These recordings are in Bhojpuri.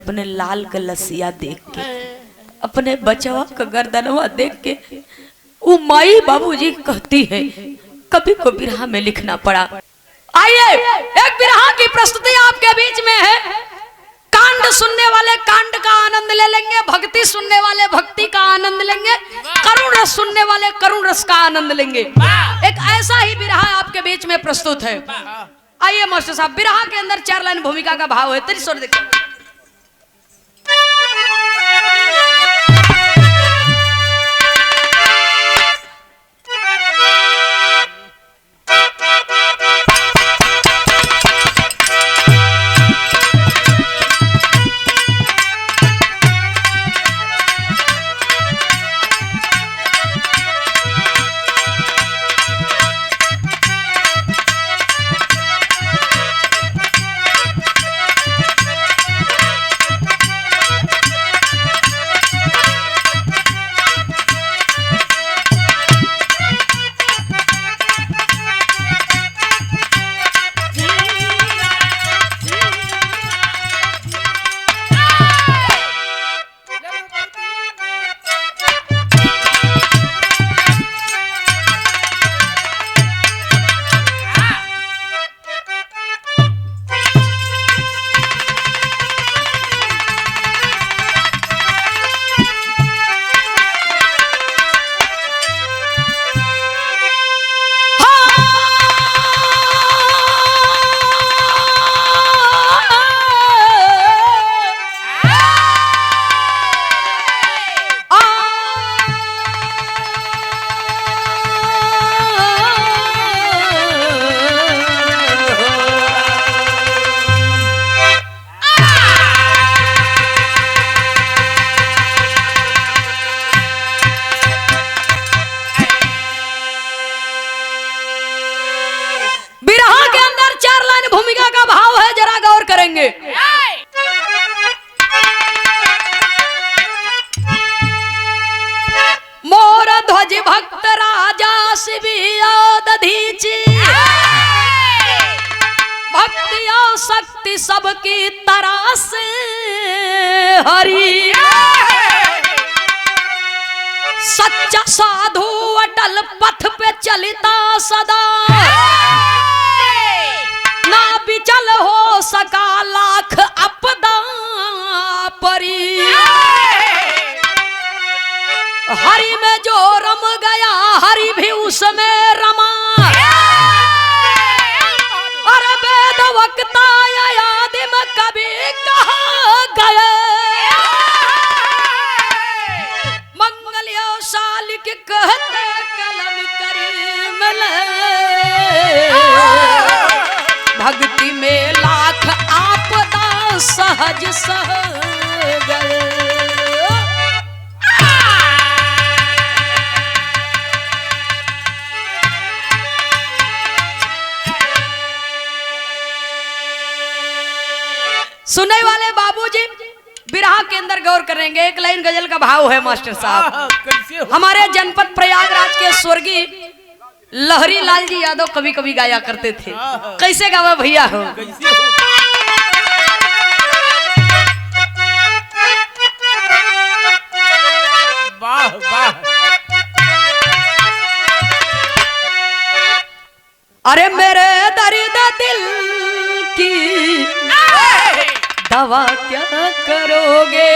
अपने लाल का लसिया देख के, अपने बचवा का गर्दनवा देख के वो माई बाबूजी कहती है कभी को बिरहा में लिखना पड़ा। आइए एक बिरहा की प्रस्तुति आपके बीच में है। कांड सुनने वाले कांड का आनंद ले लेंगे, भक्ति सुनने वाले भक्ति का आनंद लेंगे, करुण रस सुनने वाले करुण रस का आनंद लेंगे। एक ऐसा ही बिरहा आपके बीच में प्रस्तुत है। आइए मास्टर साहब, बिरहा के अंदर 4 लाइन भूमिका का भाव है। त्रिस्वर देखो। मोर ध्वज भक्त राजा शिविया दधीची, भक्ति और शक्ति सबकी तरह से हरी, सच्चा साधु अटल पथ पे चलता सदा, ना विचल हो सका लाख आपदा परी, हरि में जो रम गया हरि भी उसमें रमा, अरे वेद वक्ता आदिम कभी कहा गए, मंगलशाली के कहते कलम करीम ले, भक्ति में लाख आपदा सहज सह गए। सुनने वाले बाबूजी बिरहा के अंदर गौर करेंगे। एक लाइन गजल का भाव है मास्टर साहब। हमारे जनपद प्रयागराज के स्वर्गीय लहरी लाल जी यादव कभी कभी गाया करते थे। कैसे गावा भैया हो? वाह वाह। अरे मेरे दर्द दिल की दवा क्या करोगे?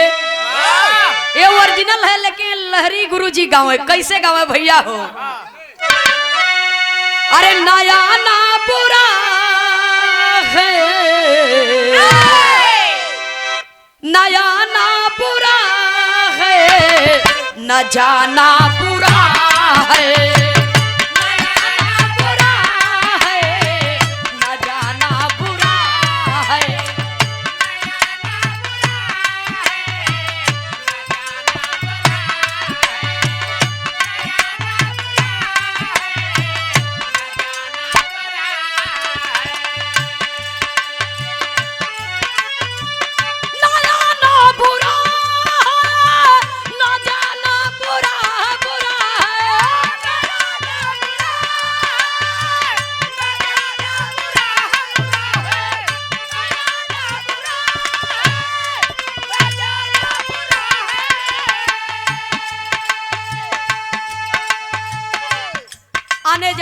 ये ओरिजिनल है लेकिन लहरी गुरुजी गावे। कैसे गावे भैया हो? अरे नया ना बुरा है, नया ना बुरा है, न जाना बुरा है,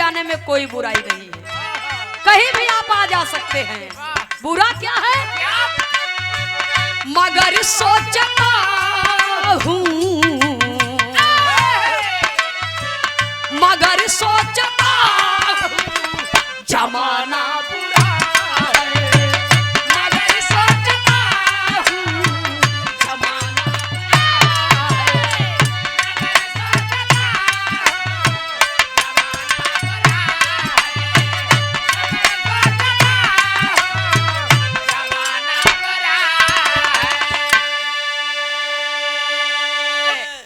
जाने में कोई बुराई नहीं है, कहीं भी आप आ जा सकते हैं। बुरा क्या है? मगर सोचता हूँ, मगर सोचता हूँ जमाना बुरा है, मगर सोचता हूँ जमाना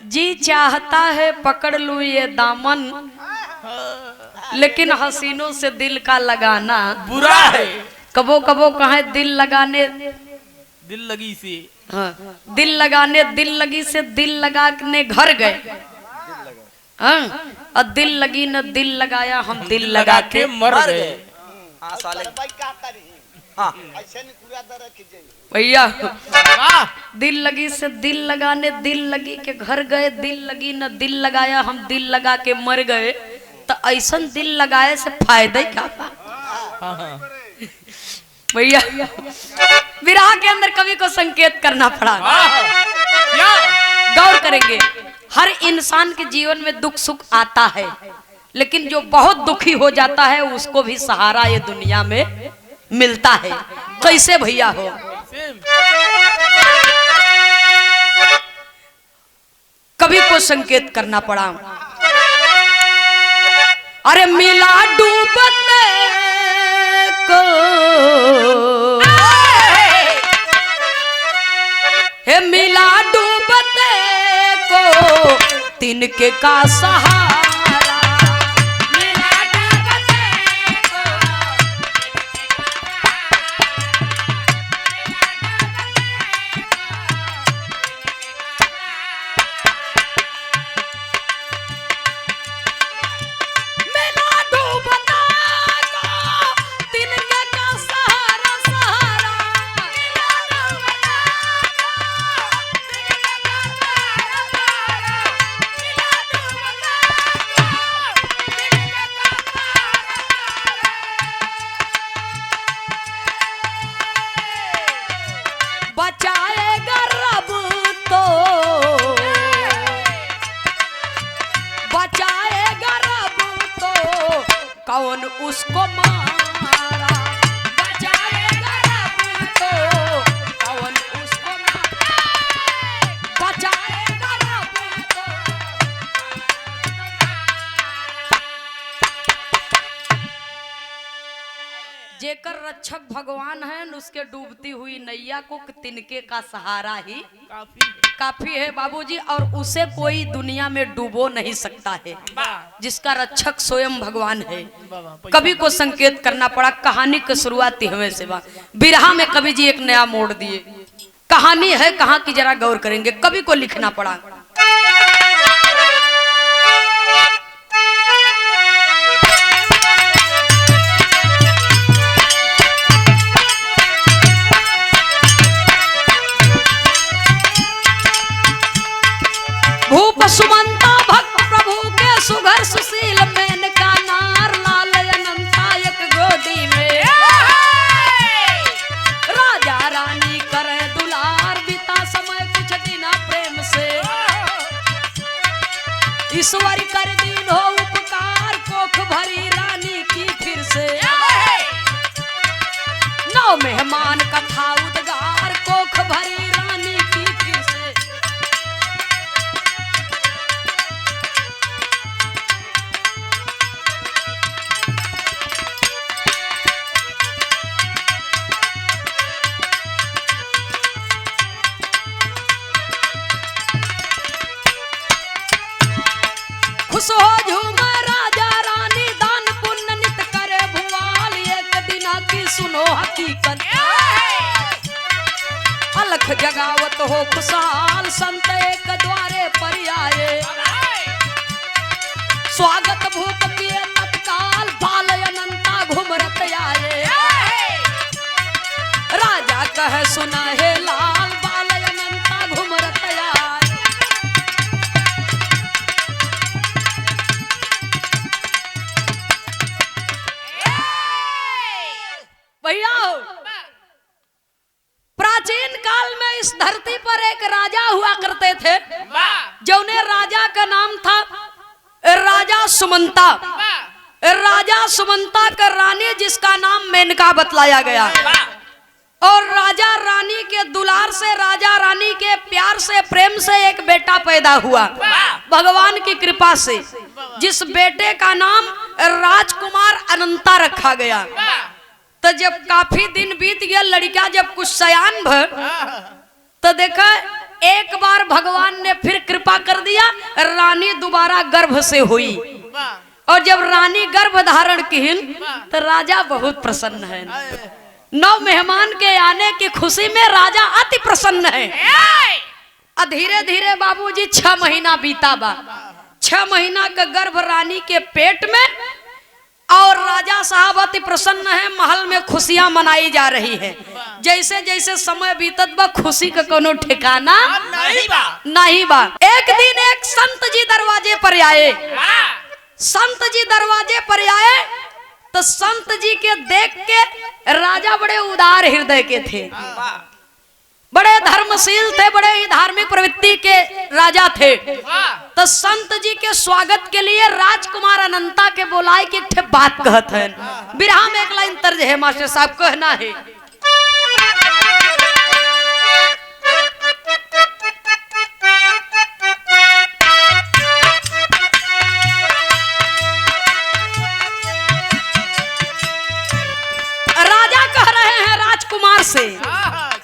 जी चाहता है पकड़ लूं ये दामन, लेकिन हसीनों से दिल का लगाना बुरा है। कबो कबो कहे दिल लगाने, दिल लगी से हाँ, दिल लगाने दिल लगी से दिल लगाने घर गए, हाँ, और दिल लगी न दिल लगाया हम दिल लगा के मर गए। हाँ साले हाँ ऐसे नहीं पूरा दर कीजिए भैया। वाह दिल लगी से दिल लगाने दिल लगी के घर गए, दिल लगी न दिल लगाया हम दिल लगा के मर गए। तो ऐसा दिल लगाए से फायदा ही क्या बा भैया। विरह के अंदर कवि को संकेत करना पड़ा। क्या गौर करेंगे, हर इंसान के जीवन में दुख सुख आता है, लेकिन जो बहुत दुखी हो जाता है उसको भी सहारा ये दुनिया में मिलता है। कैसे भैया हो? कवि को संकेत करना पड़ा। अरे मिला डूबते को, हे मिला डूबते को तिनके का सहारा, मिला डूबते को मिला डूबता को तिनके का सहारा, सहारा मिला डूबता बचाएगा रब तो, बचाएगा रब तो कौन उसको मारा, बचाएगा रब तो कौन उसको मारा, बचाएगा रब तो। जेकर रक्षक भगवान है उसके डूबती हुई नैया को तिनके का सहारा ही काफी है बाबूजी, और उसे कोई दुनिया में डूबो नहीं सकता है, जिसका रक्षक स्वयं भगवान है। कवि को संकेत करना पड़ा। कहानी की शुरुआत हमें से बा बिरहा में कवि जी एक नया मोड़ दिए। कहानी है कहाँ की जरा गौर करेंगे। कवि को लिखना पड़ा। भूप सुमंता भक्त प्रभु के सुघर सुशील मेनका नार लाल अनंता एक गोदी में, राजा रानी करे दुलार बीता समय कुछ दिना प्रेम से, ईश्वर कर दीन हो उपकार कोख भरी रानी की फिर से, नौ मेहमान कथा उद्गार कोख भरी रानी की फिर से। खुश हो झूमा राजा रानी दान पुण्य नित करे भुआल, एक दिना की सुनो हकीकत अलख जगावत हो खुशहाल, संत एक द्वारे पर आए स्वागत भूप किए तत्काल, बाल अनंता घुमरत आए, राजा कह सुना है लाल, बाल अनंता घुमरत आए। इस धरती पर एक राजा हुआ करते थे, वाह जौने राजा का नाम था राजा सुमंता। राजा सुमंता का रानी जिसका नाम मेनका बतलाया गया, और राजा रानी के दुलार से, राजा रानी के प्यार से, प्रेम से एक बेटा पैदा हुआ भगवान की कृपा से, जिस बेटे का नाम राजकुमार अनंता रखा गया। तो जब काफी दिन बीत गया, लड़का जब कुछ सयान भर, तो देखा एक बार भगवान ने फिर कृपा कर दिया, रानी दोबारा गर्भ से हुई। और जब रानी गर्भ धारण की तो राजा बहुत प्रसन्न है। 9 मेहमान के आने की खुशी में राजा अति प्रसन्न है। धीरे धीरे बाबूजी 6 महीना बीता बा। 6 महीना का गर्भ रानी के पेट में, और राजा साहब अति प्रसन्न है। महल में खुशियां मनाई जा रही है। जैसे जैसे समय बीतत बा, खुशी का कोनो ठिकाना नहीं बा। एक दिन एक संत जी दरवाजे पर आए। संत जी दरवाजे पर आए तो संत जी के देख के राजा बड़े उदार हृदय के थे, बड़े धर्मशील थे, बड़े ही धार्मिक प्रवृत्ति के राजा थे। तो संत जी के स्वागत के लिए राजकुमार अनंता के बोलाए कि एक बात कहत है। बिरहा में एक लाइन तर्ज है मास्टर साहब, कहना है से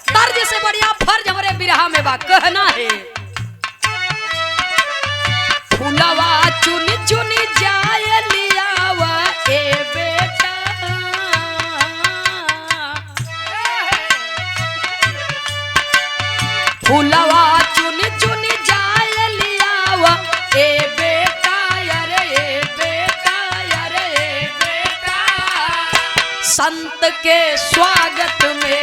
तर्ज से बढ़िया फर्ज हमारे बिरहा में बा, कहना है फूलवा चुन चुन जाय लियावा ए बेटा, फूलवा चुन चुन जाय लियावा ए बेटा, अरे ए बेटा, अरे ए बेटा। संत के स्वागत में,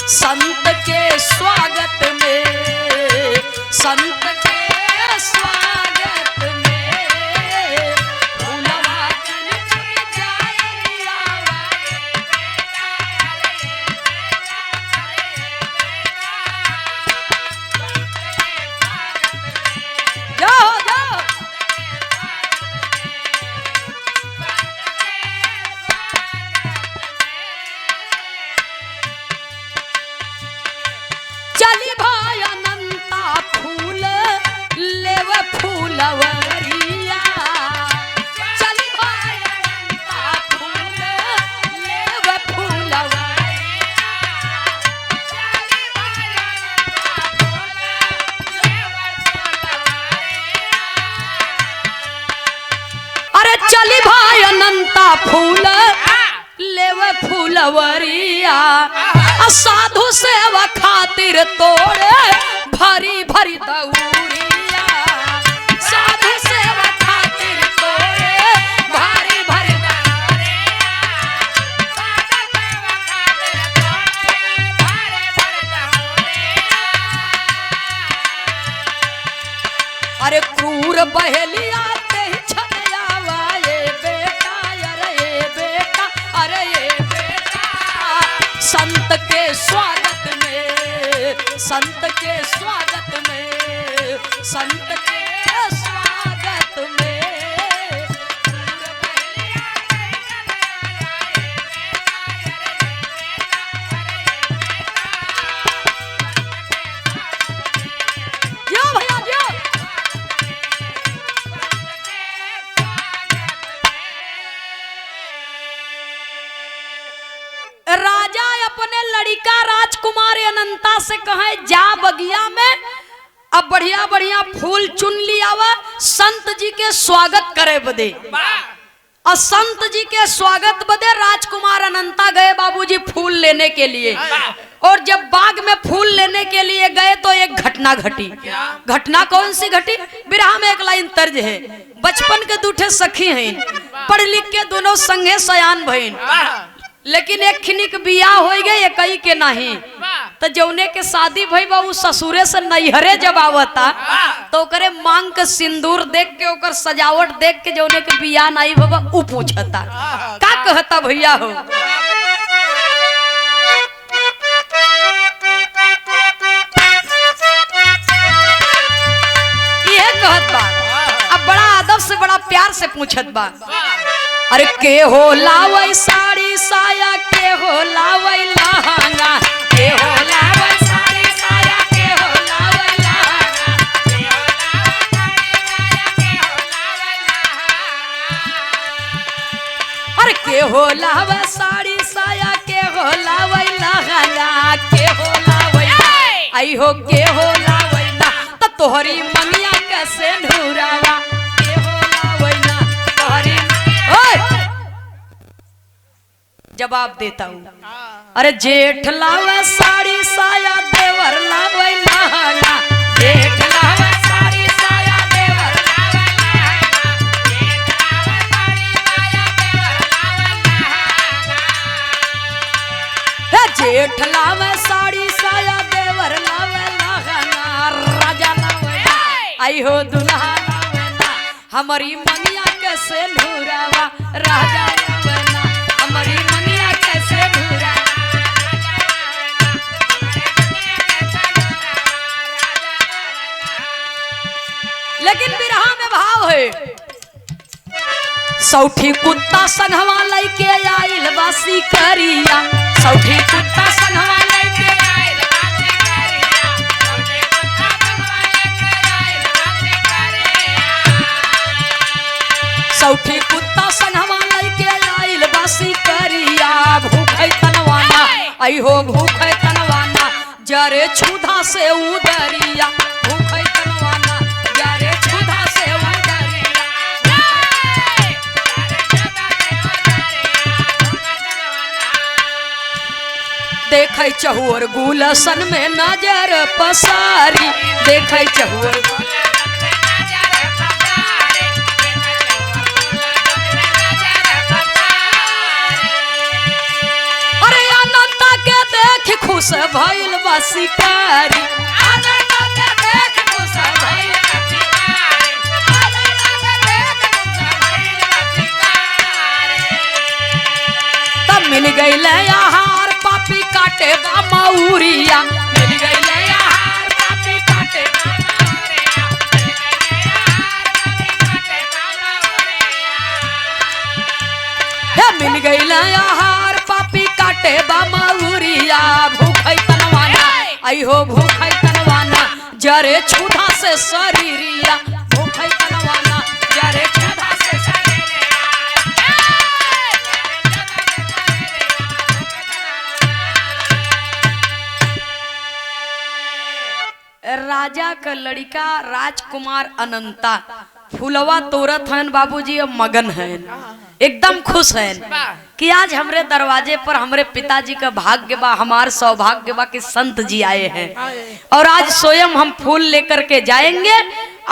संत के स्वागत में, संत के स्वागत में फूलवा चुन चुन जाय लियावा ए बेटा, अरे ए बेटा, अरे ए बेटा। जाओ जाओ चली भाई अनंता फूल लेव फूलवरिया, चली भाई अनंता फूल लेव फूलवरिया, चली भाई अनंता फूल लेव फूलवरिया। अरे चली भाई अनंता फूल लेव फूलवरिया, साधु सेवा खातिर तोड़े भरी भरी दौड़िया, साधु सेवा खातिर तोड़े भरी भरी दौड़िया, साधु सेवा खातिर तोड़े भरी भरी दौड़िया। अरे क्रूर बहेलिया ते छनयावा ए बेटा, अरे ए बेटा, अरे ए बेटा। संत के स्वागत में, संत के स्वागत में, संत के स्वागत में जो भैया जो राजा अपने लड़का राजकुमार अनंता से कहे जा बगिया में अब बढ़िया बढ़िया फूल चुन लिया वा, संत जी के स्वागत करे बदे। और संत जी के स्वागत बदे राजकुमार अनंता गए बाबूजी फूल लेने के लिए। और जब बाग में फूल लेने के लिए गए तो एक घटना घटी। घटना कौन सी घटी? बिरहा में एक लाइन तर्ज है, बचपन के दूठे सखी हैं, पढ़ लिख के दोनों संगे सयान भईन, लेकिन एक खिनिक बियाह हो गए एक ही के नहीं। तो जौने के शादी भई बा उ ससुरे से नैहरे जब आवता तो ओकरे मांग के सिंदूर देख के, ओकर सजावट देख के जौने के बियाह नहीं भवा उ पूछता का कहता भैया हो। पूछत बा अरे के हो लावै साड़ी साया के हो लावै लहंगा के हो लावै साड़ी साया के हो लावै लहंगा अरे के हो लावै साड़ी साया के हो लावै लहंगा के हो लावै आई हो के हो लावै ना त तोहरी मंगिया कैसे ढूरावा के हो लावै ना तोहरी जवाब देता हूँ अरे जेठ लावे साड़ी साया देवर लावे लहंगा जेठ लावे साड़ी साया देवर लावे लहंगा जेठ लावे साड़ी साया देवर लावे लहंगा जेठ लावे साड़ी साया देवर लावे लहंगा राजा लावे आई हो दुल्हा लावे ना हमारी मंगिया कैसे ढूरावा राजा लावे ना हमारी लेकिन बिरहा में भाव है सौठी कुत्ता संघवा लैके आइल बासी करिया सौठी कुत्ता संघवा लैके आइल बासी करिया सौठी कुत्ता संघवा लैके आइल बासी करिया सौठी कुत्ता संघवा लैके आइल बासी करिया भूखे तनवाना आई हो भूखे तनवाना जरे छुधा से उदरिया भूखे तनवाना जरे छुधा से उदरिया देखे चहुर गुलशन में नजर पसारी देखे चहुर अरे अनंता के देख खुश भइल बा शिकारी अनंता के देख खुश भइल बा शिकारी अनंता के देख खुश भइल बा शिकारी तब मिल गइले आहार पापी काटे बा मौरिया मिल गइले आहार पापी काटे बा मौरिया मिल गइले आहार पापी काटे बा मौरिया भूखै तनवाना आई हो भूखै तनवाना जरे छुधा से शरीरिया भूखै तनवाना जरे छुधा से राजा का लड़का राजकुमार अनंता फुलवा तोरत हैं बाबूजी अब मगन हैं एकदम खुश हैं कि आज हमरे दरवाजे पर हमरे पिताजी का भाग्य बा हमार सौभाग्य बा कि संत जी आए हैं और आज स्वयं हम फूल लेकर के जाएंगे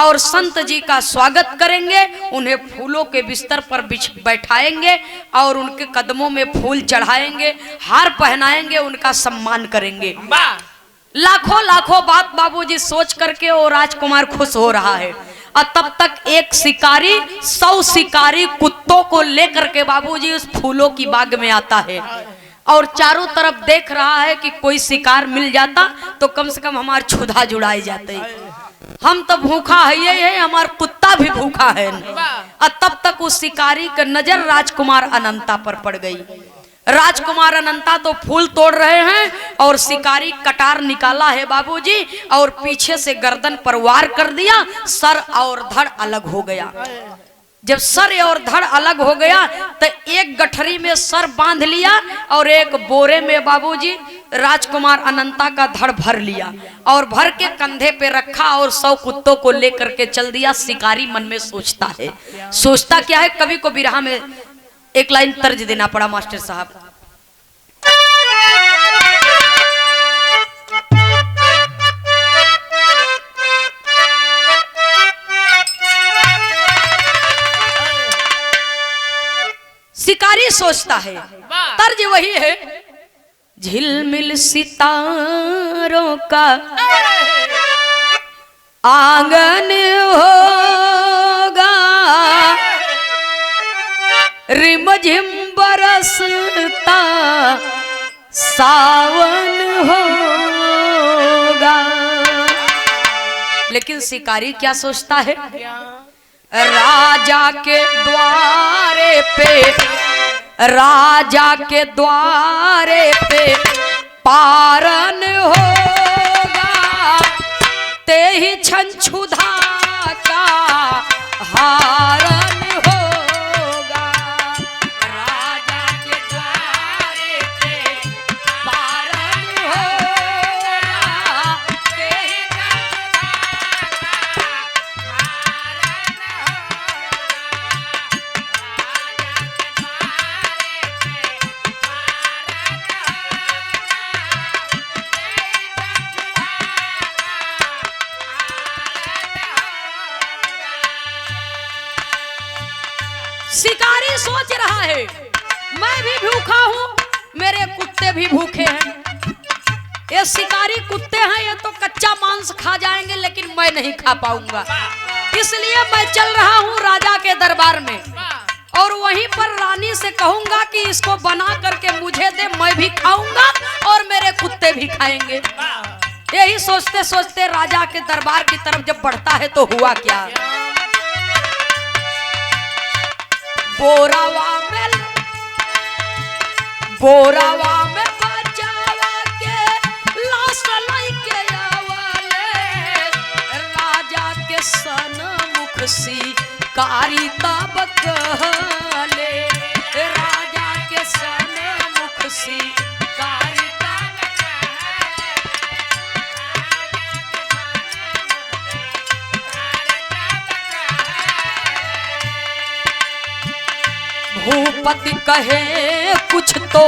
और संत जी का स्वागत करेंगे उन्हें फूलों के बिस्तर पर बैठाएंगे और उनके कदमों में फूल चढ़ाएंगे हार पहनाएंगे उनका सम्मान करेंगे लाखों लाखों बात बाबूजी सोच करके वो राजकुमार खुश हो रहा है और तब तक एक शिकारी 100 शिकारी कुत्तों को लेकर के बाबूजी उस फूलों की बाग में आता है और चारों तरफ देख रहा है कि कोई शिकार मिल जाता तो कम से कम हमारे क्षुधा जुड़ाए जाते हम तो भूखा है ये है हमारा कुत्ता भी भूखा है और तब तक उस शिकारी का नजर राजकुमार अनंता पर पड़ गई राजकुमार अनंता तो फूल तोड़ रहे हैं और शिकारी कटार निकाला है बाबूजी और पीछे से गर्दन पर वार कर दिया सर और धड़ अलग हो गया जब सर और धड़ अलग हो गया तो एक गठरी में सर बांध लिया और एक बोरे में बाबूजी राजकुमार अनंता का धड़ भर लिया और भर के कंधे पे रखा और 100 कुत्तों को लेकर के चल दिया शिकारी मन में सोचता क्या है कवि को बिरहा में एक लाइन तर्ज देना पड़ा मास्टर साहब शिकारी सोचता है तर्ज वही है झिलमिल सितारों का आंगन होगा रिमझिम बरसता सावन होगा लेकिन शिकारी क्या सोचता है राजा के द्वारे पे, राजा के द्वारे पे पारन होगा, ते ही छंछुधा का हारन होगा। राजा के द्वारे पे पारन होगा, ते ही छंछुधा का हारन शिकारी सोच रहा है मैं भी भूखा हूं, मेरे कुत्ते भी भूखे हैं। ये शिकारी कुत्ते हैं, ये तो कच्चा मांस खा जाएंगे, लेकिन मैं नहीं खा पाऊंगा। इसलिए मैं चल रहा हूं राजा के दरबार में, और वहीं पर रानी से कहूंगा कि इसको बना करके मुझे दे, मैं भी खाऊंगा और मेरे कुत्ते भी खाएंगे। यही सोचते सोचते राजा के दरबार की तरफ जब बढ़ता है तो हुआ क्या, बोरावा में बचावा के लाश लइके आवले, राजा के सन्मुख शिकारी तब कहले, राजा के सन्मुख शिकारी तब भूपति कहे कुछ तो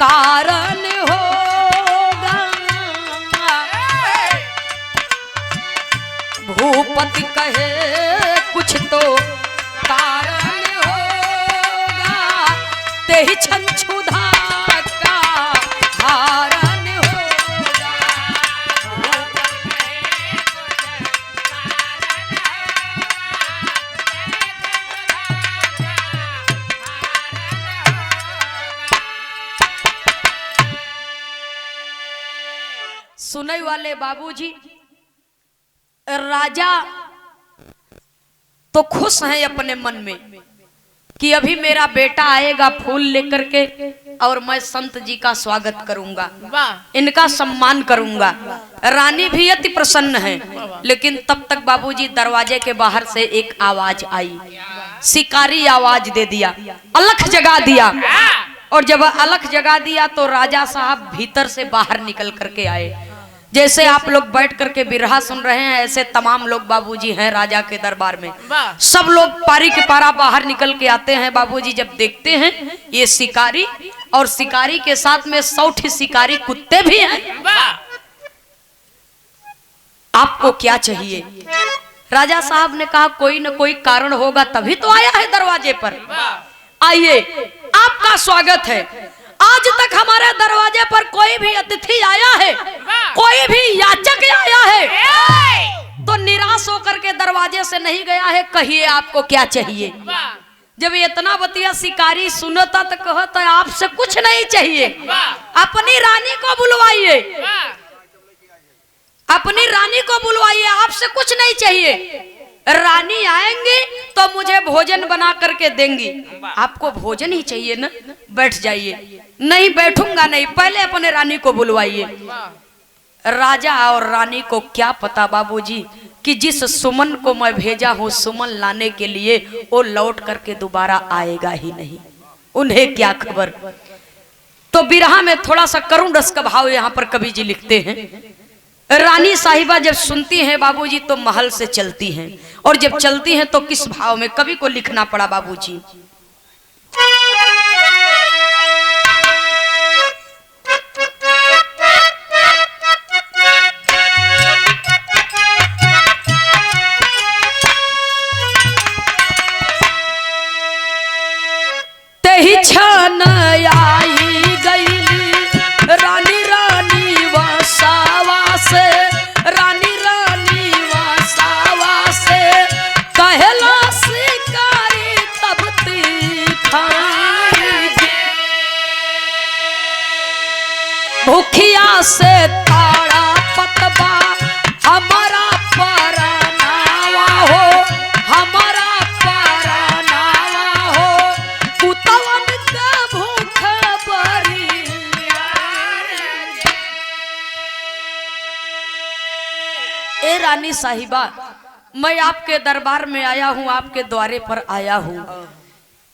कारण होगा, भूपति कहे कुछ तो कारण होगा, ते ही छंछुधा का हारन होगा। सुनने वाले बाबूजी, राजा तो खुश हैं अपने मन में कि अभी मेरा बेटा आएगा फूल लेकर के और मैं संत जी का स्वागत करूंगा, इनका सम्मान करूंगा। रानी भी अति प्रसन्न है, लेकिन तब तक बाबूजी दरवाजे के बाहर से एक आवाज आई। शिकारी आवाज दे दिया, अलख जगा दिया, और जब अलख जगा दिया तो राजा साहब भीतर से बाहर निकल करके आए। जैसे आप लोग बैठ करके बिरहा सुन रहे हैं, ऐसे तमाम लोग बाबूजी हैं राजा के दरबार में। सब लोग पारी के पारा बाहर निकल के आते हैं। बाबूजी जब देखते हैं ये शिकारी, और शिकारी के साथ में 100 शिकारी कुत्ते भी हैं। आपको क्या चाहिए? राजा साहब ने कहा कोई न कोई कारण होगा तभी तो आया है दरवाजे पर। आइए, आपका स्वागत है। आज तक हमारे दरवाजे पर कोई भी अतिथि आया है, कोई भी याचक आया है तो निराश होकर के दरवाजे से नहीं गया है। कहिए आपको क्या चाहिए? जब इतना बतिया शिकारी सुनता तो कहता है आपसे कुछ नहीं चाहिए, अपनी रानी को बुलवाइए, अपनी रानी को बुलवाइए, आपसे कुछ नहीं चाहिए। रानी आएंगी तो मुझे भोजन बना करके देंगी। आपको भोजन ही चाहिए ना? बैठ जाइए। नहीं बैठूंगा नहीं, पहले अपने रानी को बुलवाइए। राजा और रानी को क्या पता बाबूजी कि जिस सुमन को मैं भेजा हूँ सुमन लाने के लिए, वो लौट करके दोबारा आएगा ही नहीं। उन्हें क्या खबर। तो बिरहा में थोड़ा सा करुण रस का भाव यहाँ पर कवि जी लिखते हैं। रानी साहिबा जब सुनती हैं बाबूजी तो महल से चलती हैं, और जब चलती हैं तो किस भाव में कवि को लिखना पड़ा बाबूजी। तेही छन आई गईली रानी रानी वसावा से, रानी रानी वसावा से कहला शिकारी तब ती ए रानी साहिबा, मैं आपके दरबार में आया हूँ, आपके द्वारे पर आया हूँ।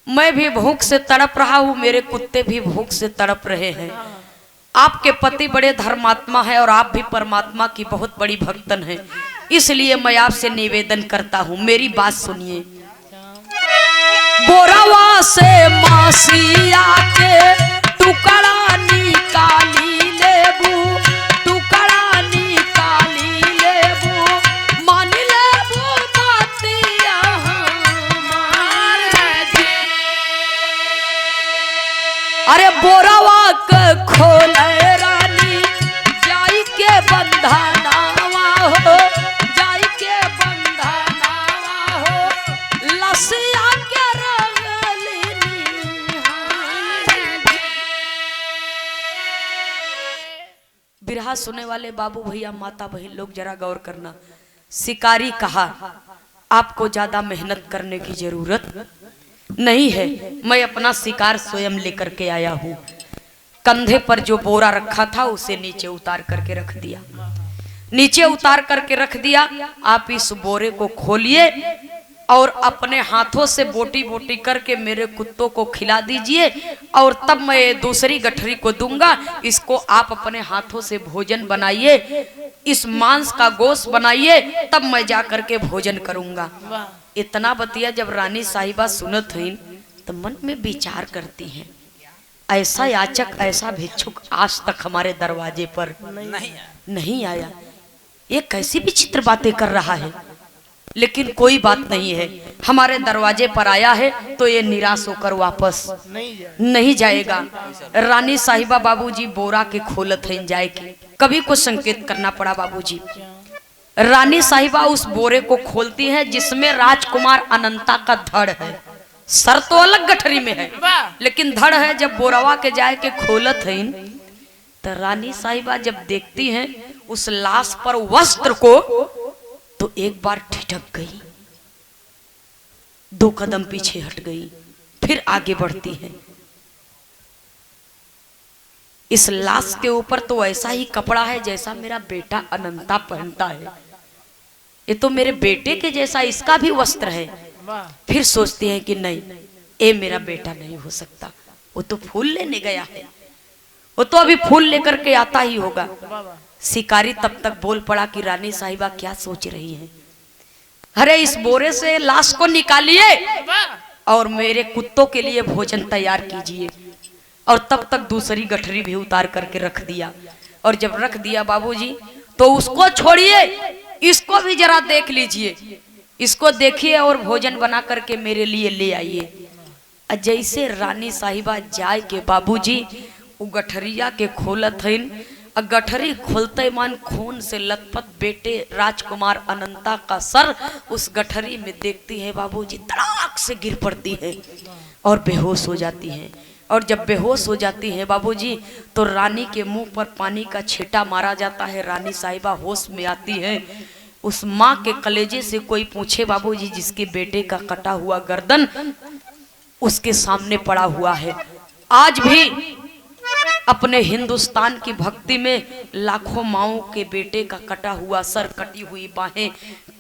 मैं भी भूख से तड़प रहा हूँ, मेरे कुत्ते भी भूख से तड़प रहे हैं। आपके पति बड़े धर्मात्मा है और आप भी परमात्मा की बहुत बड़ी भक्तन हैं, इसलिए मैं आपसे निवेदन करता हूँ, मेरी बात सुनिए। बोरावा से मासिया के टुकड़ा निकाली लेबू, टुकड़ा निकाली लेबू, मान लेबू बातिया हमार जी। अरे बोरावा के खोल रानी जाई के बंधनावा हो, जाई के बंधनावा हो, लसिया के रंगली निहार जी। बिरहा सुने वाले बाबू भैया माता बहन लोग जरा गौर करना। शिकारी कहा आपको ज्यादा मेहनत करने की जरूरत नहीं है, मैं अपना शिकार स्वयं लेकर के आया हूँ। कंधे पर जो बोरा रखा था उसे नीचे उतार करके रख दिया, नीचे उतार करके रख दिया। आप इस बोरे को खोलिए और अपने हाथों से बोटी बोटी करके मेरे कुत्तों को खिला दीजिए, और तब मैं दूसरी गठरी को दूंगा। इसको आप अपने हाथों से भोजन बनाइए, इस मांस का गोश्त बनाइए, तब मैं जा करके भोजन करूंगा। इतना बतिया जब रानी साहिबा सुनत हुई तो मन में विचार करती हैं, ऐसा याचक, ऐसा भिक्षुक आज तक हमारे दरवाजे पर नहीं आया। ये कैसी विचित्र बातें कर रहा है, लेकिन कोई बात नहीं है, हमारे दरवाजे पर आया है तो ये निराश होकर वापस नहीं जाएगा। रानी साहिबा बाबूजी बोरा के खोलत है जाए के, कभी को संकेत करना पड़ा बाबूजी। रानी साहिबा उस बोरे को खोलती है जिसमें राजकुमार अनंता का धड़ है। सर तो अलग गठरी में है, लेकिन धड़ है। जब बोरावा के जाए के खोलत है तो रानी साहिबा जब देखती हैं उस लाश पर वस्त्र को, तो एक बार ठिठक गई, 2 कदम पीछे हट गई, फिर आगे बढ़ती है। इस लाश के ऊपर तो ऐसा ही कपड़ा है जैसा मेरा बेटा अनंता पहनता है, ये तो मेरे बेटे के जैसा इसका भी वस्त्र है। फिर सोचती है कि नहीं, ये मेरा बेटा नहीं हो सकता, वो तो फूल लेने गया है, वो तो अभी फूल लेकर के आता ही होगा। शिकारी तब तक बोल पड़ा कि रानी साहिबा क्या सोच रही हैं। अरे इस बोरे से लाश को निकालिए और मेरे कुत्तों के लिए भोजन तैयार कीजिए। और तब तक दूसरी गठरी भी उतार करके रख दिया। और जब रख दिया बाबूजी, तो उसको छोड़िए, इसको भी जरा देख लीजिए, इसको देखिए और भोजन बना करके मेरे लिए ले आइए। जैसे रानी साहिबा जाए के बाबूजी वो गठरिया के खोलत हईन, गठरी खोलते मान खून से लथपथ बेटे राजकुमार अनंता का सर उस गठरी में देखती है बाबूजी, तड़ाक से गिर पड़ती है और बेहोश हो जाती है। और जब बेहोश हो जाती है बाबूजी, तो रानी के मुंह पर पानी का छींटा मारा जाता है। रानी साहिबा होश में आती है। उस माँ के कलेजे से कोई पूछे बाबूजी, जिसके बेटे का कटा हुआ गर्दन उसके सामने पड़ा हुआ है। आज भी अपने हिंदुस्तान की भक्ति में लाखों माओं के बेटे का कटा हुआ सर, कटी हुई बाहें,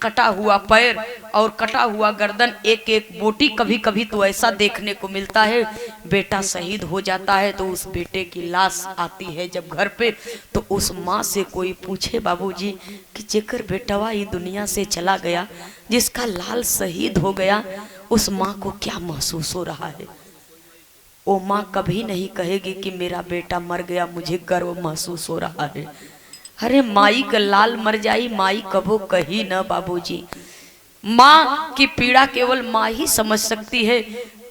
कटा हुआ पैर और कटा हुआ गर्दन, एक एक बोटी कभी कभी तो ऐसा देखने को मिलता है। बेटा शहीद हो जाता है तो उस बेटे की लाश आती है जब घर पे, तो उस माँ से कोई पूछे बाबूजी कि जेकर बेटवा ये दुनिया से चला गया, जिसका लाल शहीद हो गया, उस माँ को क्या महसूस हो रहा है। वो माँ कभी नहीं कहेगी कि मेरा बेटा मर गया, मुझे गर्व महसूस हो रहा है। अरे माई का लाल मर जाई, माई कबो कही न बाबूजी। माँ की पीड़ा केवल माँ ही समझ सकती है।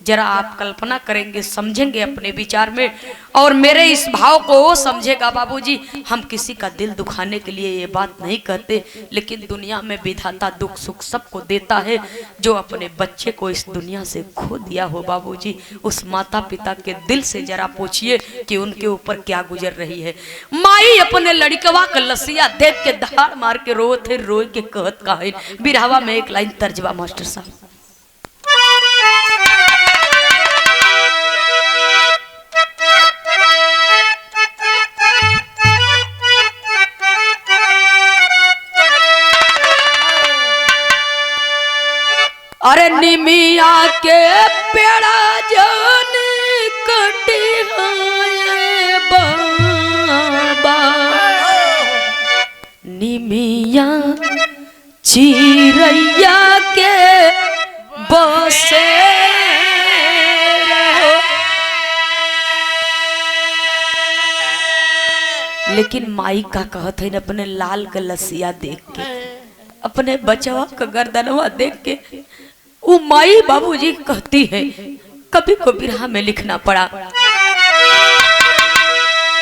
जरा आप कल्पना करेंगे, समझेंगे अपने विचार में, और मेरे इस भाव को वो समझेगा बाबूजी। हम किसी का दिल दुखाने के लिए ये बात नहीं कहते, लेकिन दुनिया में विधाता दुख सुख सबको देता है। जो अपने बच्चे को इस दुनिया से खो दिया हो बाबूजी, उस माता पिता के दिल से जरा पूछिए कि उनके ऊपर क्या गुजर रही है। माई अपने लड़कवा का लसिया देख के दहाड़ मार के रोते रोए के कहत काहे। बिरहवा में एक लाइन तर्जबा मास्टर साहब। अरे निमिया के पेड़ा जान कटी है बाबा, निमिया चिरैया के बसे लेकिन माई का कहत है अपने लाल का लसिया देख के, अपने बचवा का गर्दनवा देख के वो माई बाबूजी कहती है, कभी को बिरहा में लिखना पड़ा।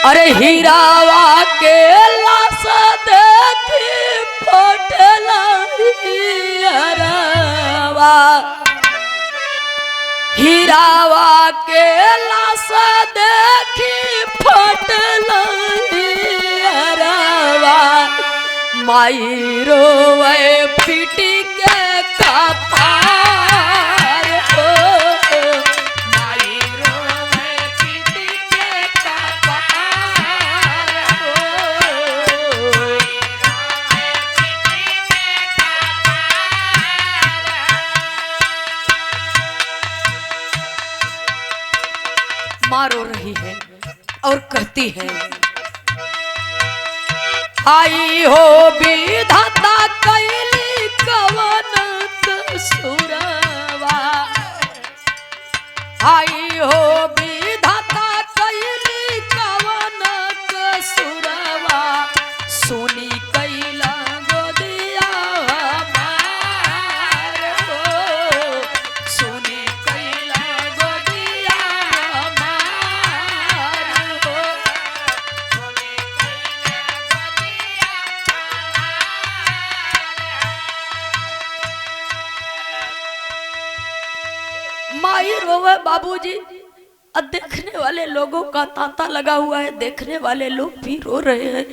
अरे हीरावा के लाशा देखी फटला हीरावा, हीरावा के लाशा देखी फटला हीरावा, माई रोवे पिटी के कपार हो, माई रोवे पिटी के कपार हो। माँ रो रही है और कहती है, आई हो विधाता कैली कवन कसुरवा, आई हो विधाता कैली कवन कसुरवा, सुनी कैला गोदिया हमार हो, सुनी कैला गोदिया हमार हो। माई रोवे बाबूजी, और देखने वाले लोगों का तांता लगा हुआ है, देखने वाले लोग भी रो रहे हैं।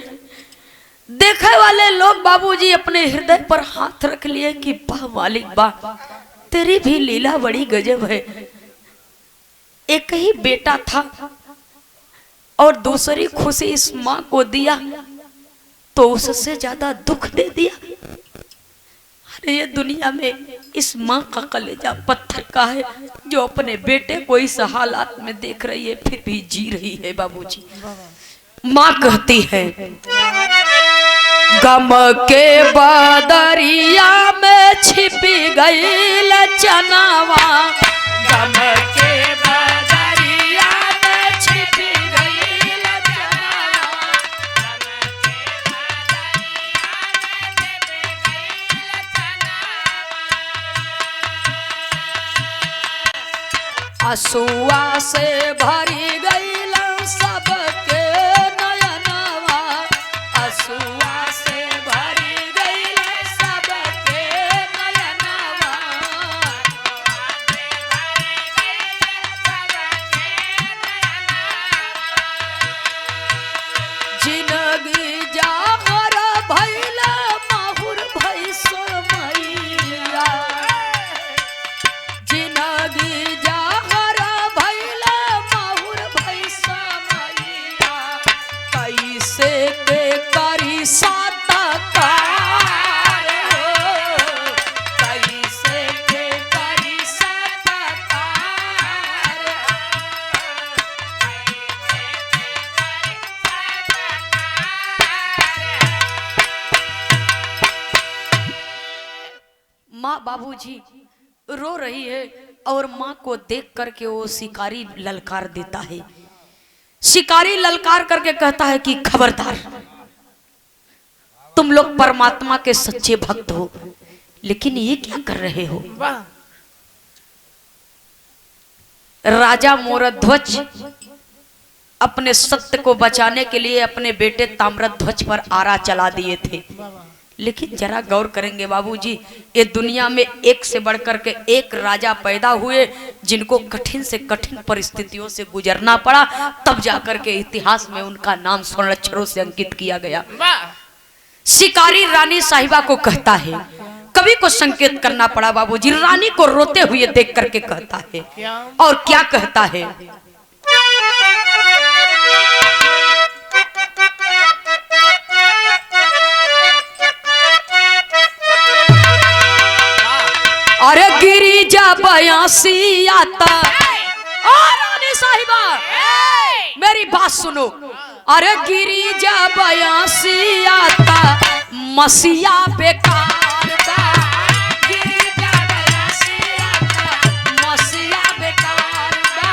देखने वाले लोग बाबूजी अपने हृदय पर हाथ रख लिए कि वाह मालिक वाह, तेरी भी लीला बड़ी गजब है। एक ही बेटा था और दूसरी खुशी इस माँ को दिया तो उससे ज्यादा दुख दे दिया। अरे ये दुनिया में इस माँ का कलेजा पत्थर का है जो अपने बेटे को इस हालात में देख रही है फिर भी जी रही है। बाबूजी माँ कहती है, गम के बदरिया में छिपी गई चनावा, गम के बदरिया में छिपी गई असुआ से भरी गई सबके नयनवा, असुआ से भरी गई सबके नयनवा, जिंदगी जाहर भइल माहुर भई समैया, जिंदगी कैसे के करी सत्कार हो, कैसे के करी सत्कार। माँ बाबूजी रो रही है और माँ को देख करके वो शिकारी ललकार देता है। शिकारी ललकार करके कहता है कि खबरदार, तुम लोग परमात्मा के सच्चे भक्त हो, लेकिन ये क्या कर रहे हो? राजा मोरध्वज अपने सत्य को बचाने के लिए अपने बेटे ताम्रध्वज पर आरा चला दिए थे, लेकिन जरा गौर करेंगे बाबूजी, ये दुनिया में एक से बढ़कर के एक राजा पैदा हुए जिनको कठिन से कठिन परिस्थितियों से गुजरना पड़ा, तब जाकर के इतिहास में उनका नाम स्वर्ण अक्षरों से अंकित किया गया। शिकारी रानी साहिबा को कहता है, कवि को संकेत करना पड़ा बाबूजी, रानी को रोते हुए देख करके कहता है, और क्या कहता है? अरे गिरी जब आसी आता। और रानी साहिबा मेरी बात सुनो, अरे गिरी जब आसी आता मसीहा बेकार बा। गिरी जब आसी आता मसीहा बेकार बा।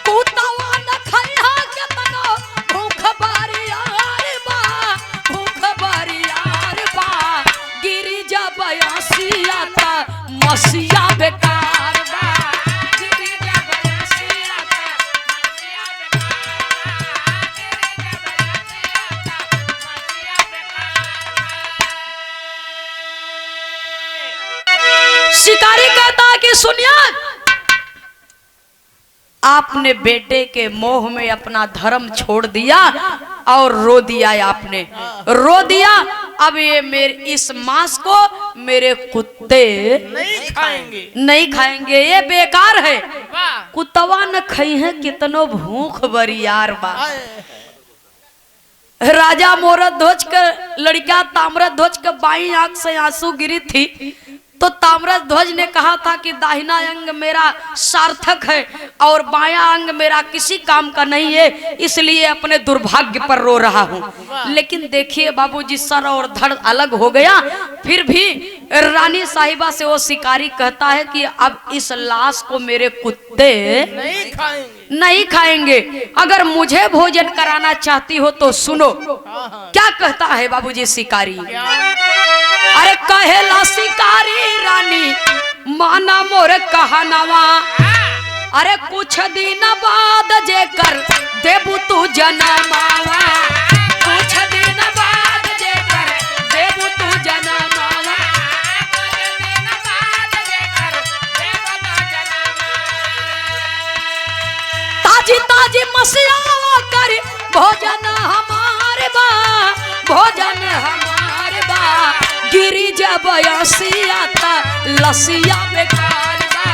कुतवा न खइहा केतनो भूख बारियार बा। भूख बारियार बा। गिरी जब आसी आता मसीहा बेकार बा। गिरी जब आसी आता मसीहा बेकार बा। शिकारी कहता है कि सुनिए, आपने बेटे के मोह में अपना धर्म छोड़ दिया और रो दिया। आपने रो दिया। अब ये मेरे इस मांस को मेरे कुत्ते नहीं खाएंगे, ये बेकार है। कुत्तवा न खई है कितनो भूख बरियार बा। राजा मोरत ध्वज के लड़का ताम्रत ध्वज के बाई आंख से आंसू गिरी थी, तो ताम्रत ध्वज ने कहा था कि दाहिना अंग मेरा सार्थक है और बायां अंग मेरा किसी काम का नहीं है, इसलिए अपने दुर्भाग्य पर रो रहा हूँ। लेकिन देखिए बाबूजी, सर और धड़ अलग हो गया। फिर भी रानी साहिबा से वो शिकारी कहता है कि अब इस लाश को मेरे कुत्ते नहीं खाएंगे। अगर मुझे भोजन कराना चाहती हो तो सुनो क्या कहता है बाबूजी शिकारी। अरे कहेला शिकारी रानी माना मोर कहनावा। अरे कुछ दिन बाद जेकर देबू तू जनमावा। कुछ दिन बाद जेकर देबू तू जनमावा। ताजी ताजी मसियावा कर भोजन हमारे बा। भोजन हमारे बा। गिरी जब आसी आता लसिया बेकार बा।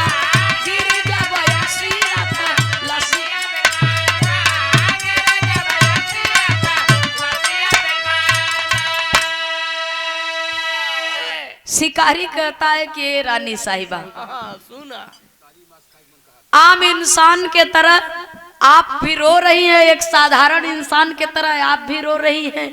गिरी जब आसी आता लसिया बेकार बा। गिरी जब आसी आता लसिया बेकार बा। शिकारी कहता है कि रानी साहिबा, सुना आम इंसान के तरह आप भी रो रही हैं, एक साधारण इंसान के तरह आप भी रो रही हैं।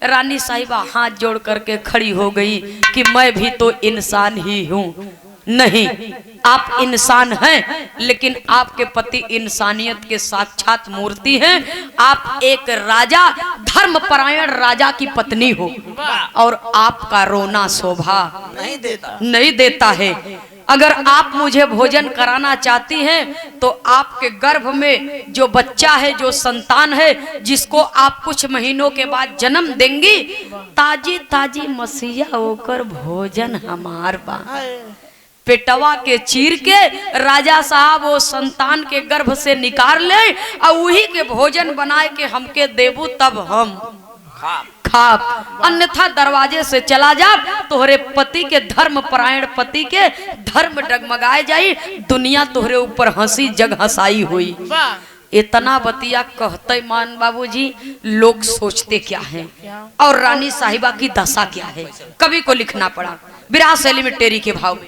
रानी साहिबा हाथ जोड़ करके खड़ी हो गई कि मैं भी तो इंसान ही हूँ। नहीं, आप इंसान हैं, लेकिन आपके पति इंसानियत के साक्षात मूर्ति हैं। आप एक राजा, धर्मपरायण राजा की पत्नी हो और आपका रोना शोभा नहीं देता है। अगर आप मुझे भोजन कराना चाहती हैं तो आपके गर्भ में जो बच्चा है, जो संतान है, जिसको आप कुछ महीनों के बाद जन्म देंगी, ताजी ताजी मसीहा होकर भोजन हमार बा। पेटवा के चीर के राजा साहब वो संतान के गर्भ से निकाल ले और वही के भोजन बनाए के हमके देबू, तब हम खाप। अन्यथा दरवाजे से चला जा, तोहरे पति के धर्म परायण पति के धर्म डगमगाए जाई, दुनिया तोहरे ऊपर हंसी जग हंसाई हुई। इतना बतिया कहते मान बाबूजी, लोग सोचते क्या हैं और रानी साहिबा की दशा क्या है। कवि को लिखना पड़ा विराह शैली में टेरी के भाव में।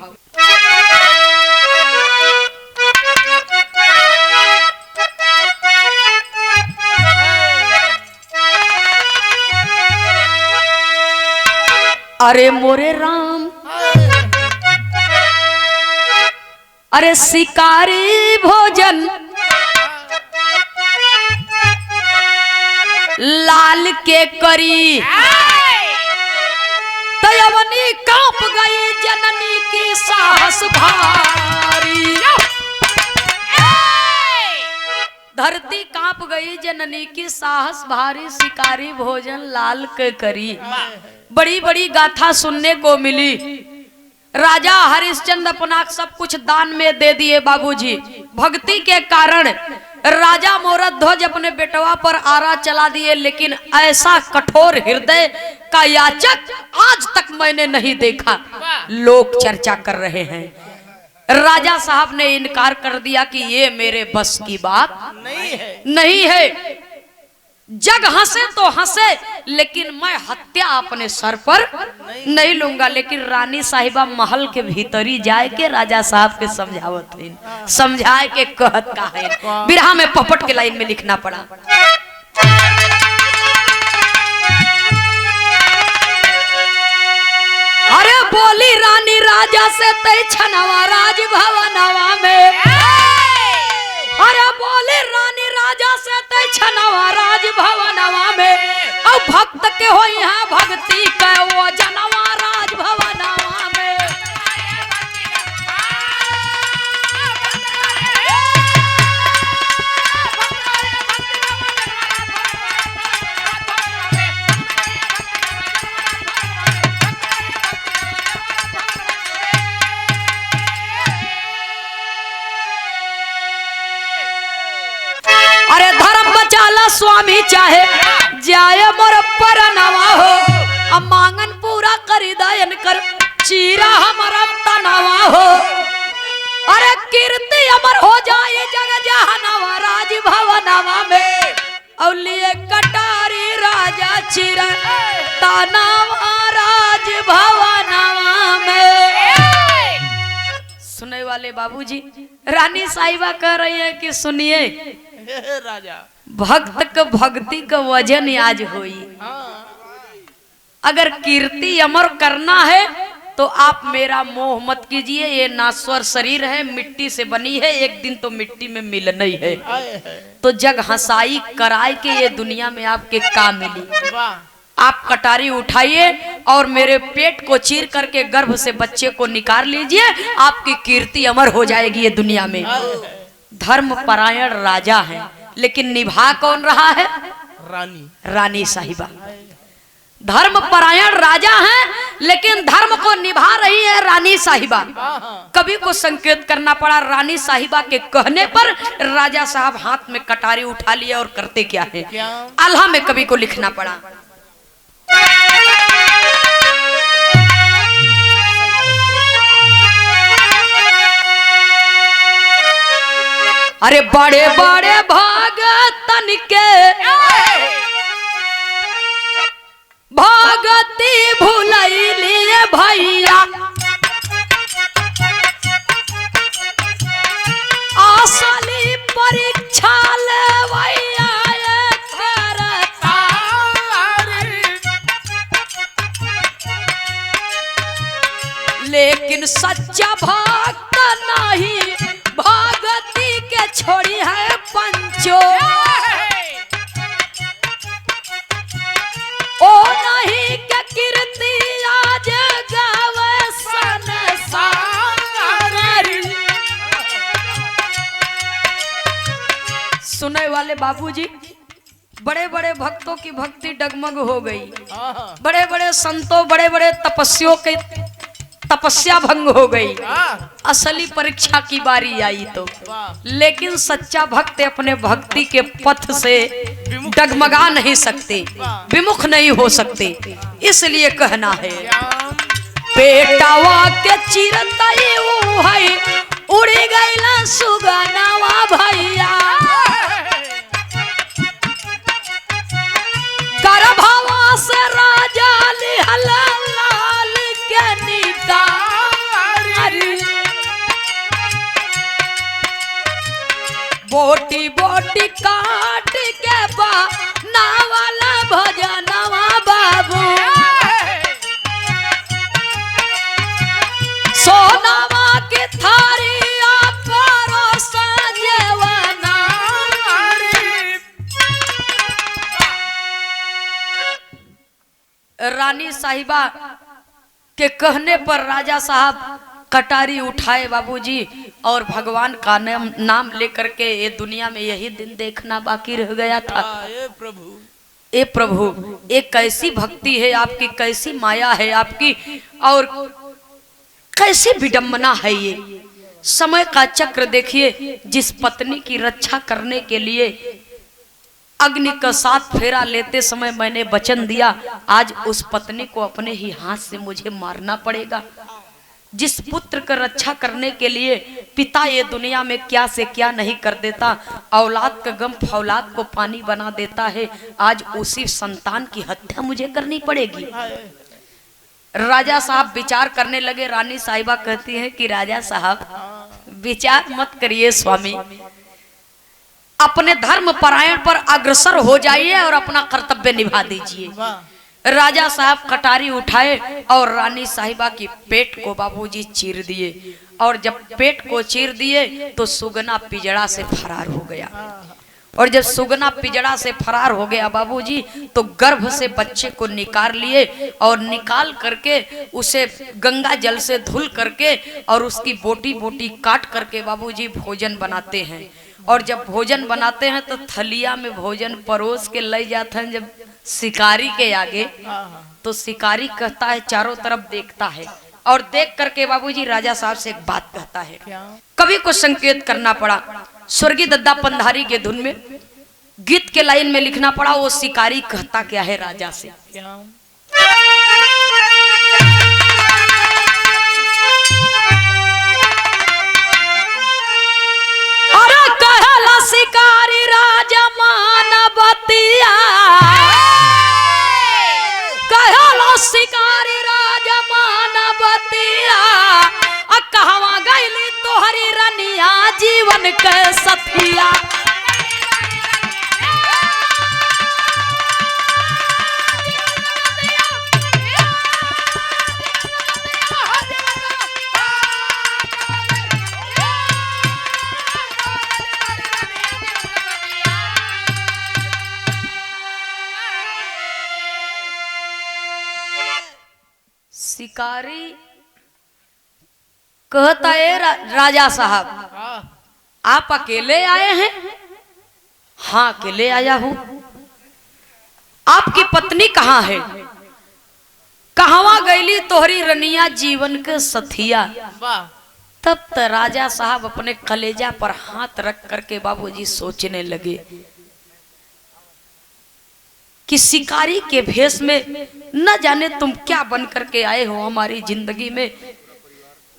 अरे मोरे राम, अरे शिकारी भोजन लाल के करी, तयवनी कांप गई जननी की साहस भारी। धरती कांप गई जननी की साहस भारी, शिकारी भोजन लाल के करी। बड़ी बड़ी गाथा सुनने को मिली। राजा हरिश्चंद्र अपना सब कुछ दान में दे दिए बाबूजी। भक्ति के कारण राजा मोरत ध्वज अपने बेटवा पर आरा चला दिए, लेकिन ऐसा कठोर हृदय का याचक आज तक मैंने नहीं देखा। लोग चर्चा कर रहे हैं। राजा साहब ने इनकार कर दिया कि ये मेरे बस की बात नहीं है। जग हंसे तो हंसे, लेकिन मैं हत्या अपने सर पर नहीं लूंगा। लेकिन रानी साहिबा महल के भीतरी जाए के राजा साहब के समझावत है, समझाए के कहत का है। बिरहा में पपट के लाइन में लिखना पड़ा। अरे बोली रानी राजा से तय छनवा राज भवनवा में। अरे बोले रानी राजा से तय छनवा राज भवनवा में। और भक्त के हो यहाँ भक्ति के वो जनवा राज भवनवा में। अरे धर्म बचाला स्वामी चाहे जाए मोर पर नवा हो। अब मांगन पूरा करी दयन कर चीरा हमारा तनावा हो। अरे कीर्ति अमर हो जाए जग जहानवा राज भवनवा में। और लिए कटारी राजा चीरा तनावा राज भवनवा में। सुनने वाले बाबूजी, रानी साहिबा कह रही है कि सुनिए राजा, भक्त का भक्ति का वजन आज होई। अगर कीर्ति अमर करना है तो आप मेरा मोह मत कीजिए। ये नाश्वर शरीर है, मिट्टी से बनी है, एक दिन तो मिट्टी में मिलना ही है। तो जग हंसाई कराए के ये दुनिया में आपके काम मिली। आप कटारी उठाइए और मेरे पेट को चीर करके गर्भ से बच्चे को निकाल लीजिए, आपकी कीर्ति अमर हो जाएगी ये दुनिया में। धर्म परायण राजा है, लेकिन निभा कौन रहा है? रानी साहिबा। धर्म परायण राजा है, लेकिन धर्म को निभा रही है रानी साहिबा। कवि को संकेत करना पड़ा। रानी साहिबा के कहने पर राजा साहब हाथ में कटारी उठा लिए और करते क्या है? आल्हा में कवि को लिखना पड़ा। अरे बड़े बड़े भगतन के भगती भुलैलिए भैया। असली परीक्षा लेवैया करता। लेकिन सच्चा भक्त नहीं भगती के छोड़ी है पंचो। ओ नहीं के कीर्ति आज गावे संसार। सुने वाले बाबूजी, बड़े बड़े भक्तों की भक्ति डगमग हो गई। बड़े बड़े संतों, बड़े बड़े तपस्वियों के तपस्या भंग हो गई। असली परीक्षा की बारी आई तो, लेकिन सच्चा भक्त अपने भक्ति के पथ से डगमगा नहीं सकते, विमुख नहीं हो सकते। इसलिए कहना है, बेटावा के चिरतई है उड़ी गईला सुगनावा भैया। गर्भवा से राजा लिहला लाल के निदान। बोटी बोटी काट के बा नावाला भजनवा बाबू। सोनावा के थारिया परोसा जेवना। रानी साहिबा के कहने पर राजा साहब कटारी उठाए बाबूजी, और भगवान का नाम लेकर के ये दुनिया में यही दिन देखना बाकी रह गया था। ए प्रभु, एक कैसी भक्ति है आपकी, कैसी माया है आपकी, और कैसी विडंबना है ये। समय का चक्र देखिए, जिस पत्नी की रक्षा करने के लिए अग्नि का 7 फेरा लेते समय मैंने वचन दिया, आज उस पत्नी को अपने ही हाथ से मुझे मारना पड़ेगा। जिस पुत्र की रक्षा करने के लिए पिता ये दुनिया में क्या से क्या नहीं कर देता, औलाद का गम फौलाद को पानी बना देता है, आज उसी संतान की हत्या मुझे करनी पड़ेगी। राजा साहब विचार करने लगे। रानी साहिबा कहती है कि राजा साहब विचार मत करिए स्वामी, अपने धर्म परायण पर अग्रसर हो जाइए और अपना कर्तव्य निभा दीजिए। राजा साहब कटारी उठाए और रानी साहिबा की पेट को बाबूजी चीर दिए, और जब पेट को चीर दिए तो सुगना पिजड़ा से फरार हो गया। और जब सुगना पिजड़ा से फरार हो गया बाबूजी, तो गर्भ से बच्चे को निकाल लिए और निकाल करके उसे गंगा जल से धुल करके और उसकी बोटी बोटी काट करके बाबूजी भोजन बनाते हैं। और जब भोजन बनाते हैं तो थलिया में भोजन परोस के ले जाते हैं जब शिकारी के आगे, तो शिकारी कहता है, चारों तरफ देखता है और देख करके बाबूजी राजा साहब से एक बात कहता है। कवि को संकेत करना पड़ा, स्वर्गीय दद्दा पंधारी के धुन में गीत के लाइन में लिखना पड़ा। वो शिकारी कहता क्या है राजा से, अरे कहला शिकारी राजा मानवतिया, कहला शिकारी राजा मानवतिया, कहवा गईली तोहरी रनिया जीवन के सथिया। शिकारी कहता है राजा साहब आप अकेले आए हैं? हाँ अकेले आया हूं। आपकी पत्नी कहाँ है? कहवा गईली तोहरी रनिया जीवन के सथिया। तब तो राजा साहब अपने कलेजा पर हाथ रख करके बाबूजी सोचने लगे कि शिकारी के भेष में न जाने तुम क्या बन करके आए हो हमारी जिंदगी में।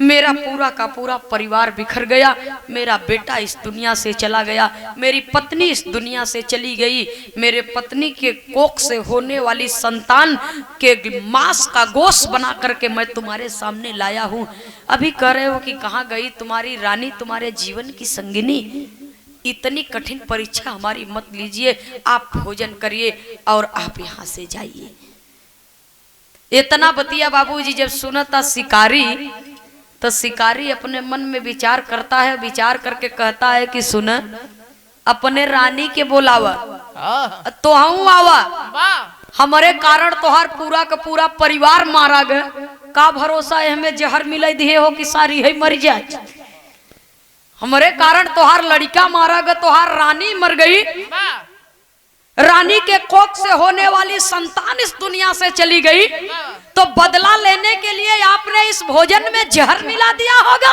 मेरा पूरा का पूरा परिवार बिखर गया, मेरा बेटा इस दुनिया से चला गया, मेरी पत्नी इस दुनिया से चली गई, मेरे पत्नी के कोख से होने वाली संतान के मांस का गोश्त बना करके मैं तुम्हारे सामने लाया हूँ। अभी कह रहे हो कि कहाँ गई तुम्हारी रानी, तुम्हारे जीवन की संगिनी। इतनी कठिन परीक्षा हमारी मत लीजिए, आप भोजन करिए और आप यहाँ से जाइए। इतना बतिया बाबूजी जब सुनता शिकारी, तो शिकारी अपने मन में विचार करता है, विचार करके कहता है कि सुन, अपने रानी के बोलावा तो हम आवा, हमारे कारण तोहार पूरा का पूरा परिवार मारा गया। का भरोसा है हमें जहर मिले दिए हो कि सारी है मर जाए। हमारे कारण तोहार लड़का मारा गया, तोहार रानी मर गई, रानी के कोख से होने वाली संतान इस दुनिया से चली गई, तो बदला लेने के लिए आपने इस भोजन में जहर मिला दिया होगा।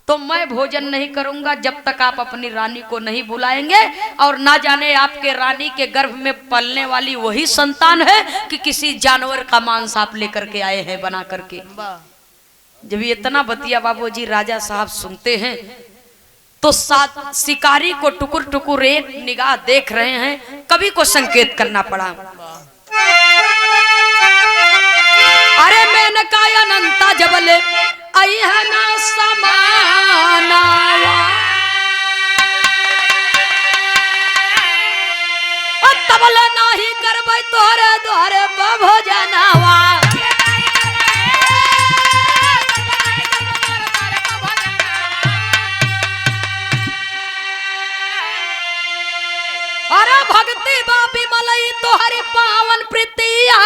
तो मैं भोजन नहीं करूंगा जब तक आप अपनी रानी को नहीं बुलाएंगे, और ना जाने आपके रानी के गर्भ में पलने वाली वही संतान है कि किसी जानवर का मांस आप लेकर के आए हैं बना करके। जब इतना बतिया बाबूजी राजा साहब सुनते हैं तो शिकारी को टुकुर टुकुर एक निगाह देख रहे हैं। कवि को संकेत करना पड़ा, अरे मेनका अनंता जबले आई है ना समाना, तबले नाही करबै तोरे द्वारे भोजनवा। अरे भक्ति बाबी मलई तोहरी पावन प्रीतिया।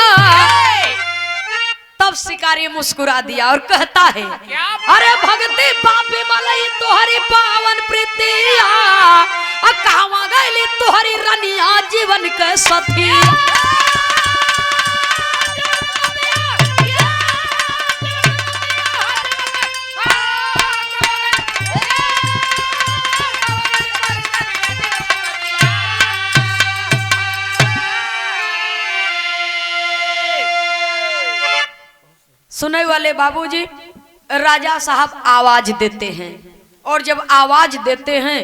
तब शिकारी मुस्कुरा दिया और कहता है, अरे भक्ति बाबी मलई तोहरी पावन प्रीतिया, कहवा गईली तोहरी रनिया जीवन के सथिया। सुने वाले बाबूजी राजा साहब आवाज देते हैं और जब आवाज देते हैं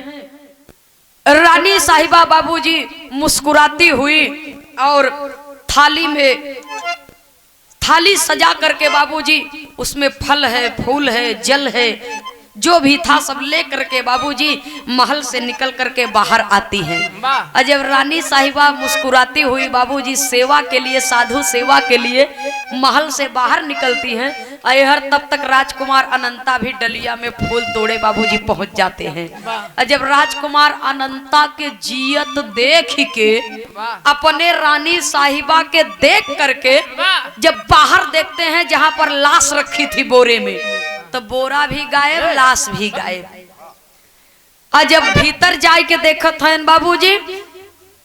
रानी साहिबा बाबूजी मुस्कुराती हुई और थाली सजा करके बाबूजी उसमें फल है, फूल है, जल है, जो भी था सब ले करके बाबूजी महल से निकल करके बाहर आती हैं। और जब रानी साहिबा मुस्कुराती हुई बाबूजी सेवा के लिए, साधु सेवा के लिए महल से बाहर निकलती हैं, अयहर तब तक राजकुमार अनंता भी डलिया में फूल तोड़े बाबूजी पहुंच जाते हैं। और जब राजकुमार अनंता के जियत देख के अपने रानी साहिबा के देख करके जब बाहर देखते हैं जहां पर लाश रखी थी बोरे में, तो बोरा भी गायब, लाश भी गायब। और जब भीतर जाए के देखत हैं बाबूजी,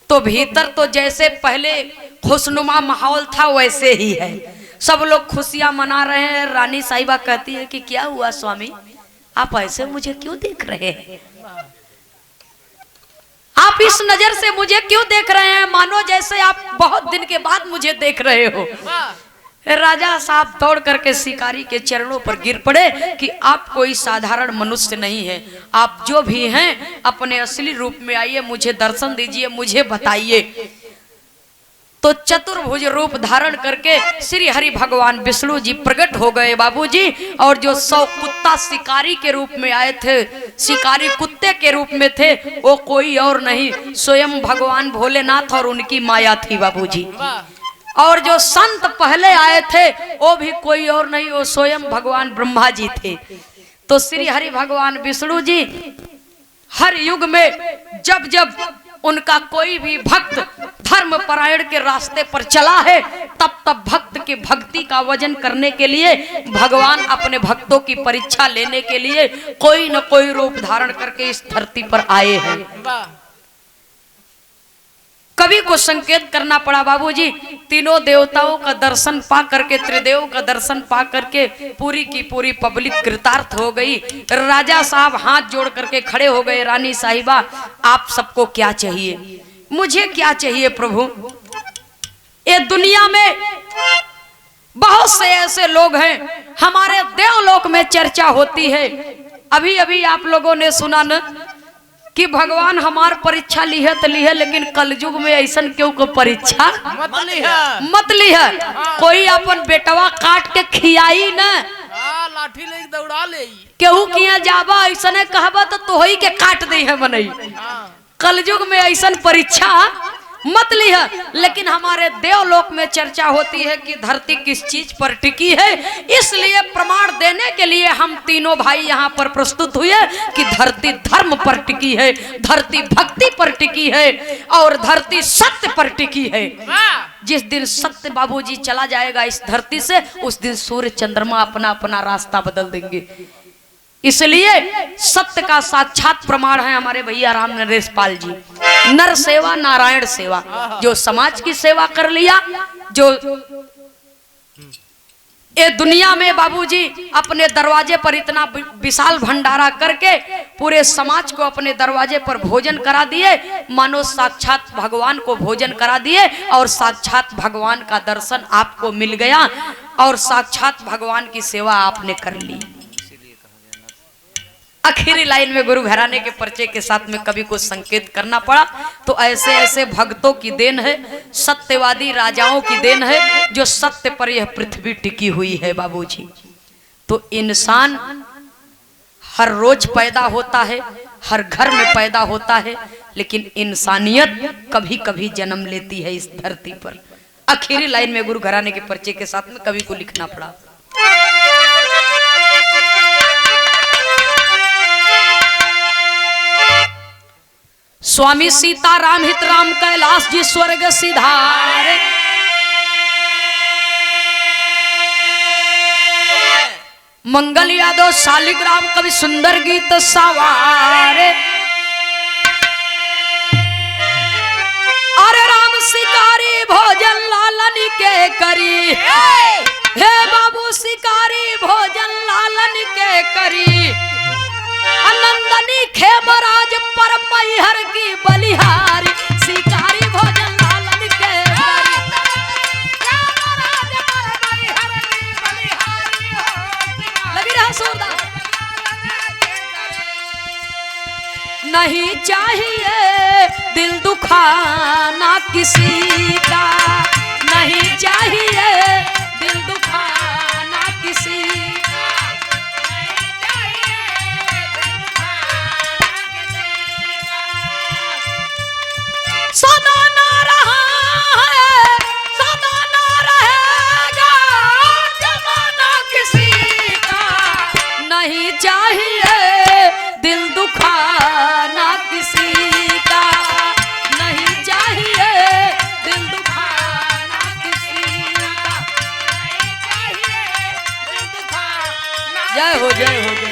तो भीतर तो जैसे पहले खुशनुमा माहौल था वैसे ही है, सब लोग खुशियां मना रहे हैं। रानी साहिबा कहती है कि क्या हुआ स्वामी, आप ऐसे मुझे क्यों देख रहे हैं, आप इस नजर से मुझे क्यों देख रहे हैं, मानो जैसे आप बहुत दिन के बाद मुझे देख रहे हो। राजा साहब दौड़ करके शिकारी के चरणों पर गिर पड़े कि आप कोई साधारण मनुष्य नहीं है, आप जो भी हैं अपने असली रूप में आइए, मुझे दर्शन दीजिए, मुझे बताइए। तो चतुर्भुज रूप धारण करके श्री हरि भगवान विष्णु जी प्रकट हो गए बाबूजी, और जो 100 कुत्ता शिकारी के रूप में आए थे, शिकारी कुत्ते के रूप में थे, वो कोई और नहीं स्वयं भगवान भोलेनाथ और उनकी माया थी बाबूजी। और जो संत पहले आए थे वो भी कोई और नहीं, वो स्वयं भगवान ब्रह्मा जी थे। तो श्री हरि भगवान विष्णु जी हर युग में जब जब उनका कोई भी भक्त धर्म परायण के रास्ते पर चला है, तब तब भक्त के भक्ति का वजन करने के लिए भगवान अपने भक्तों की परीक्षा लेने के लिए कोई न कोई रूप धारण करके इस धरती पर आए हैं। कवि को संकेत करना पड़ा बाबूजी, तीनों देवताओं का दर्शन पा करके, त्रिदेव का दर्शन पा करके पूरी की पूरी पब्लिक कृतार्थ हो गई। राजा साहब हाथ जोड़ करके खड़े हो गए, रानी साहिबा आप सबको क्या चाहिए, मुझे क्या चाहिए प्रभु। ये दुनिया में बहुत से ऐसे लोग हैं, हमारे देवलोक में चर्चा होती है, अभी अभी आप लोगों ने सुना न कि भगवान हमार परीक्षा ली है, लेकिन कलयुग में ऐसा क्यों को परीक्षा मत ली है। कोई अपन बेटवा काट के खियाई न, लाठी ले दौड़ा ले, केहू किया जाबा ऐसा कहबा तो तोही के काट दी है मनई। कलयुग में ऐसा परीक्षा मत ली है। लेकिन हमारे देवलोक में चर्चा होती है कि धरती किस चीज पर टिकी है, इसलिए प्रमाण देने के लिए हम तीनों भाई यहाँ पर प्रस्तुत हुए कि धरती धर्म पर टिकी है, धरती भक्ति पर टिकी है और धरती सत्य पर टिकी है। जिस दिन सत्य बाबूजी चला जाएगा इस धरती से, उस दिन सूर्य चंद्रमा अपना अपना रास्ता बदल देंगे। इसलिए सत्य का साक्षात प्रमाण है हमारे भैया राम नरेश पाल जी, नर सेवा नारायण सेवा। जो समाज की सेवा कर लिया, जो ये दुनिया में बाबूजी अपने दरवाजे पर इतना विशाल भंडारा करके पूरे समाज को अपने दरवाजे पर भोजन करा दिए, मानो साक्षात भगवान को भोजन करा दिए और साक्षात भगवान का दर्शन आपको मिल गया और साक्षात भगवान की सेवा आपने कर ली। आखिरी लाइन में गुरु घराने के परिचय के साथ में कवि को संकेत करना पड़ा। तो ऐसे ऐसे भक्तों की देन है, सत्यवादी राजाओं की देन है, जो सत्य पर यह पृथ्वी टिकी हुई है बाबूजी। तो इंसान हर रोज पैदा होता है, हर घर में पैदा होता है, लेकिन इंसानियत कभी कभी जन्म लेती है इस धरती पर। आखिरी लाइन में गुरु घराने के परिचय के साथ में कवि को लिखना पड़ा। स्वामी सीताराम हित राम कैलाश जी स्वर्ग सिधारे, मंगल यादव शालिग्राम कवि सुंदर गीत सवारे। अरे राम शिकारी भोजन लालन के करी, हे बाबू शिकारी भोजन लालन के करी, आनंदनी खेमराज परम मैहर की बलिहारी, शिकारी भोजन लालन के लगी रहा। दुखाना किसी का नहीं चाहिए, दिल दुखाना किसी का नहीं चाहिए, दिल दुखाना किसी का। सदा ना रहा है, सदा ना रहेगा जमाना किसी का नहीं चाहिए, दिल दुखाना किसी का नहीं चाहिए, दिल दुखाना किसी का नहीं चाहिए, दिल दुखाना। जय हो जय हो जय।